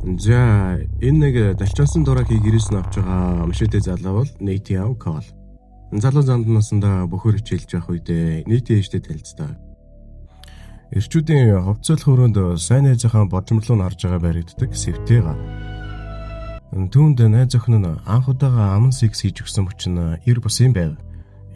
За энэ нэг далчаасан дураа хийг ирээс нь авч байгаа машинтэй залуу бол Nathan Cole. Залуу занд насандаа бөхөр хичээлж явах үедээ нийтийн ээжтэй танилцдаг. Эрчүүдийн ховцол хөрөнд сайн найзынхаа бодломжлоо нь харж байгаа баригддаг сэвтэй гав. Түүнд найз охин нь анх удаага аман секс хийж өгсөн хүчин ир бус юм байв.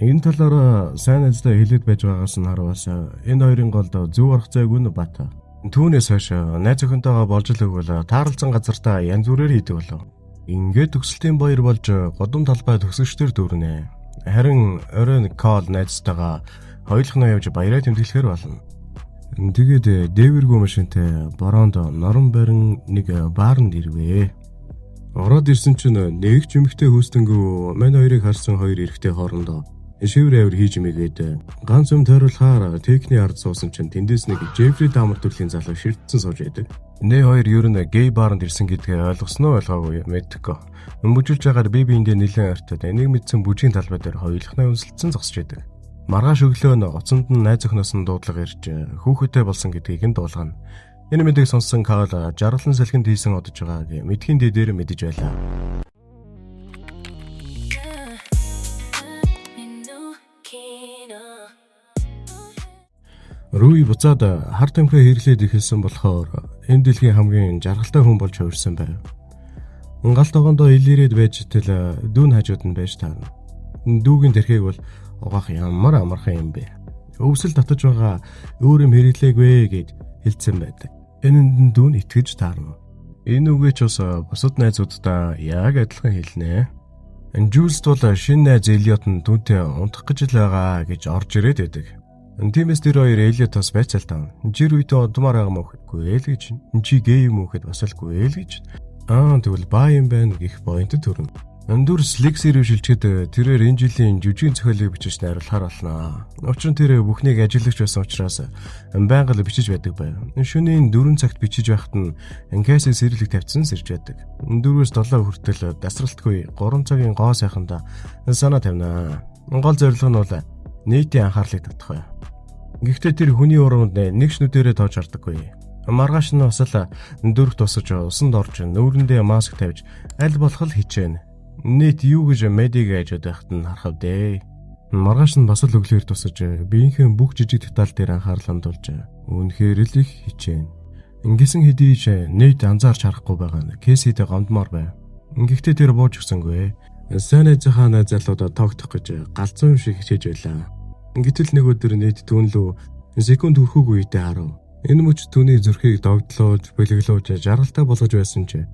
Энэ талаар сайн найзтай хэлээд байж байгаас нь харуус энэ хоёрын голд зөв орох зайгүй нь бат. Түүнээс хойш найз охинтойгоо болж л өгвөл тааралцсан газартаа янз бүрээр хийдэг болов. Ингээд төгсөлтийн баяр болж годом талбай төгсөгчдөр дүүрнэ. Харин оройн Cole найзтайгаа хоёулахнаа явж баяраа тэмдэглэхээр болно. Тэгээд дээвэргүй машинтай бороонд норон барин нэг баарнд ирвэ. Ороод ирсэн чинь нэг ч эмэгтэй хөөстөнгөө мань хоёрыг харсан хоёр эрэгтэй хоорондоо шивэр авир хийж мэгээд ганц юм тойруулахаар техникийн ард суусан чинь тэндээс нэг Jeffrey Dahmer төрлийн залуу ширтсэн сууж байдаг. Нэ хоёр ер нь гей баарнд ирсэн гэдгээ ойлгосноо ойлгоогүй мэдхгүй. Өмбөжүүлж байгаад биендээ нэлээд артаад энийг мэдсэн бүжгийн талбай дээр хоёулахнаа үнсэлцэн зогсож байдаг. Маргааш өглөө нь гоцонд нь найз охиноос нь дуудлага ирж хүүхэдтэй болсон гэдгийг нь дуулгана. Энэ мэдээг сонссон Cole жаргалан салхинд хийсэн одож байгааг мэдхийн дээр мэдэж байлаа. Рүй буцаад хар тамхи хэрэглээд ихэлсэн болохоор энэ дэлхийн хамгийн жаргалтай хүн болж хувирсан байв. Галт огондоо илэрээд байж тэл дүүн хажууд нь байж таарна. Дүүгийн тэрхийг бол угаах ямар амархан юм бэ. Өвсөл татаж байгаа өөр юм хэрэглээгүй гэд хэлсэн байдаг. Энэнд дүүн итгэж таарна. Энэ үгээ ч бас бусад найзуудаа яг адилхан хэлнэ. Jules бол шинэ найз Elliot нь түүнтэй унтах гэж л байгаа гэж орж ирээд байдаг. Тиймээс тэр хоёр Elliot-оос байцаалтаа жир үедээ удмаар байгаа мөхөхгүй л гэж чи гей юм уу гэхэд бас алгүй л гэж тэгвэл баа юм байна гэх поинт төрнө. Андур Slix-ээр шилжчихэд тэрээр энэ жилийн жүжигний зохиолыг бичиж найруулахаар болноо. Учир нь тэр бүхнийг ажиллагч байсан учраас байнга л бичиж байдаг байв. Шөнийн 4 цагт бичиж байхад нь Casey сэрэлэг тавьсан сэрж байдаг. 4-өөс 7 хүртэл дасралтгүй 3 цагийн гоо сайханда санаа тавина. Гол зорилго нь бол нийтийн анхаарлыг татах байв. Гэхдээ тэр хүний уруунд нэг шнүүдээрээ тоож хардаггүй. Маргааш нь бас л дөрөх тусаж усанд орж нүүрэндээ маск тавьж аль болох л хичээнэ. Нийт юу гэж медиг ажид байхад нь харахав дээ. Маргааш нь бас л өглөөр тусаж биеийнхээ бүх жижиг деталь дээр анхаарал хандуулж үнэхээр л их хичээнэ. Ингэсэн хэдий ч нийт анзаарч харахгүй байгаа нь Casey-тэй гомдмоор байв. Гэхдээ тэр бууж өгсөнгүй. Сайн найзынхаа найз залуудаа тоогдох гэж галзуу юм шиг хичээж байлаа. Гэтэл нэг өдөр нийт түүнлүү секунд хүрхүүг үедээ харав. Энэ мөч түүний зүрхийг догдлоож, бэлэглөөж жаргалтай болгож байсан ч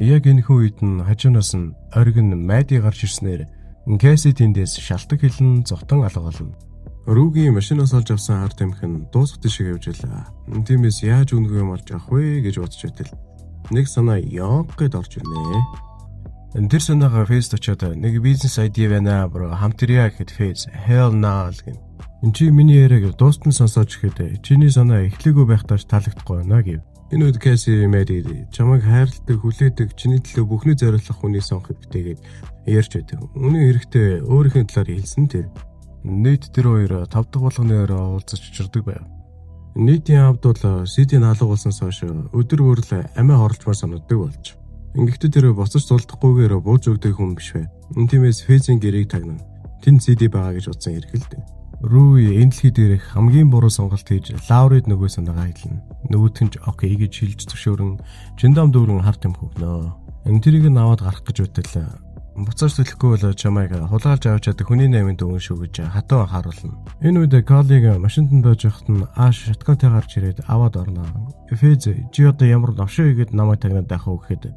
яг энэ үед нь хажуунаас нь оргин майди гарч ирснээр Casey тэндээс шалтак хэлэн зовтон алгална. Рүүгийн машинаас олж авсан хар тамхи нь дуусах шиг явж байлаа. Тиймээс яаж үнгүй юм олж авах вэ гэж бодож байтал нэг санаа ёг гэд орж ирнэ. Тэр санаагаа фейс очоод нэг бизнес айди байна бро хамтрия гэхэд фейс hell no гэн. Энд чи миний яриаг дуустан сонсооч гэхэд чиний санаа эхлээгүй байхдаа таалагдахгүй байна гэв. Энэ үед Casey мэдээд чамайг хайрладаг, хүлээдэг, чиний төлөө бүхний зориулах хүний сонгохыг битээгээд ярьж байдаг. Үнэн хэрэгтээ өөрийнхөө талаар хэлсэн тэр. Нийт тэр хоёр 5 дахь болгоны орой уулзаж чирдэг байв. Нийтийн авд бол Сидийн алга болсноос хойш өдөр бүрл амиа хорлцмаар санагддаг болж. Ингэхдээ тэр боцож дулдахгүйгээр бууж өгдөг хүн биш бай. Тиймээс Фейзийн гэрийг тагнана. Тэнд CD байгаа гэж утсан хэргэлдэ. Рүй энэ дэлхий дээрх хамгийн буруу сонголт хийж Лаурид нөгөө санаагаа хэлнэ. Нөгөөх нь окей гэж хэлж зөвшөөрөн Жиндам дүүрэн хар тамхи өгнө. Тэрийг нь аваад гарах гэж байтал буцааж төлөхгүй бол чамайг хулгайлж авч чадах хүний наймын дүүн шүү гэж хатуу анхааруулна. Энэ үед Cole-ыг машинд нь байж байхад нь шатгантай гарч ирээд аваад орно. Фейз чи одоо ямар навшаа игээд намайг тагнаад байх уу гэхэд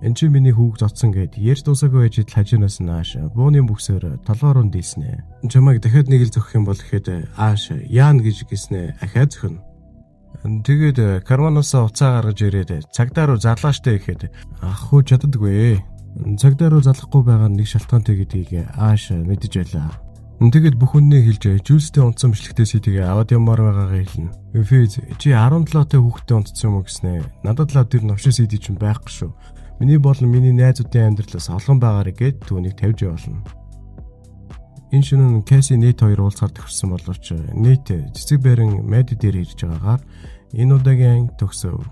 энэ чи миний хүүг зодсон гэд ярьж дуусаагүй байж ил хажуунаас нааш бууны бүксээр толгоор нь дийлснэ. Чамайг дахиад нэг л зөхөх юм бол гэхэд яан гэж гиснэ ахаа зөхнө. Тэгээд карманоосоо уцаа гаргаж ирээд цагдаа руу зарлааштай гэхэд ах уу чаддаггүй. Цагдаа руу залахгүй байгаа нэг шалтгаантай гэдгийг мэдэж байлаа. Тэгээд бүх үннийг хэлж Jules-тэй унтсан бичлэгтээ CD-гээ аваад ямаар байгаагаа хэлнэ. Фейз чи 17-тай хүүхэдтэй унтсан юм уу гэснэ. Надад л тэр новшин CD чинь байхгүй шүү. Миний болон миний найзуудын амьдралаас олгон байгаарэ гэд түүнийг тавьж явуулна. Энэ шөнө Casey нийт 2 уулзахаар төгссөн боловч нийт цэцэг байран Мэд дээр ирж байгаагаар энэ удаагийн төгсөв.